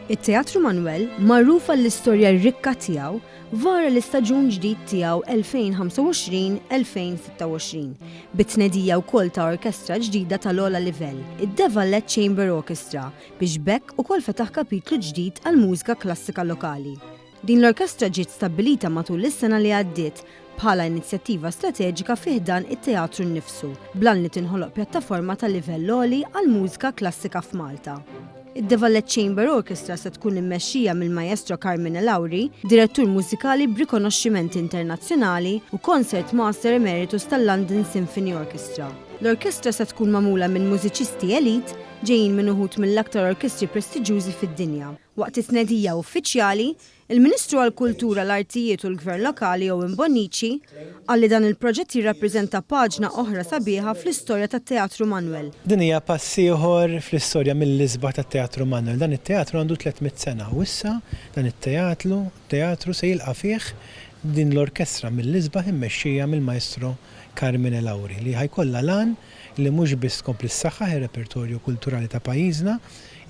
Il-Teatru Manuel, magħruf għall-istorja rikka tiegħu, vara l-istaġun ġdid tiegħu 2025-2026, bit-tnedija wkoll ta' orkestra ġdida tal-ogħla livell, id-Devalet Chamber Orchestra, biex bekk ukoll fetaħ kapitlu ġdid għall-mużika klassika lokali. Din l-orkestra ġiet stabbilita matul is-sena li għaddiet bħala inizjattiva strateġika fih dan it-teatru nnifsu, blan li tinħoloq pjattaforma ta' livell għoli għall-mużika klassika f'Malta. Id-Devalet Chamber Orchestra se tkun immexxija mill-Maestro Carmine Lauri, direttur mużikali b'rikonoxximent internazzjonali u Concert Master Emeritus tal-London Symphony Orchestra. L-orkestra se tkun magħmula minn mużiċisti elit ġejjin minn uħud mill-aktar orkestri prestiġjużi fid-dinja. Waqt it-tnedija uffiċjali, il-Ministru għall-Kultura, l-Artijiet u l-Gvern Lokali Owen Bonnici qal li dan il-proġett jirrappreżenta paġna oħra sabiħa fl-istorja tat-Teatru Manuel. Din hija pass ieħor fl-istorja mill-isbaħ tat-Teatru Manuel. Dan it-teatru għandu 300 sena u issa dan it-teatru se jilqa' fih din l-orkestra mill-isbaħ immexxija mill-Maestro Carmine Lauri li ħajkollha lan li mhux biss tkompli ssaħħaħ ir-repertorju kulturali ta' pajjiżna,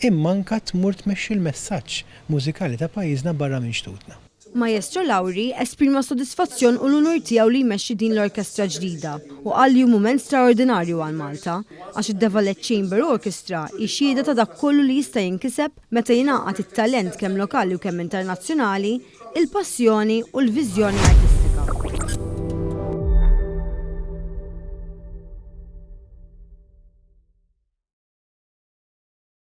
imma anke tmur tmexxi l-messaġġ mużikali ta' pajjiżna barra minn xtutna. Maestro Lauri esprima sodisfazzjon u l-unur tiegħu li jmexxi din l-orkestra ġdida u qal li hu mument straordinarju għal Malta għax id-Devalet Chamber Orchestra hi xhieda ta' dak kollu li jista' jinkiseb meta jingħaqad it-talent kemm lokali u kemm internazzjonali, il-passjoni u l-viżjoni artistika.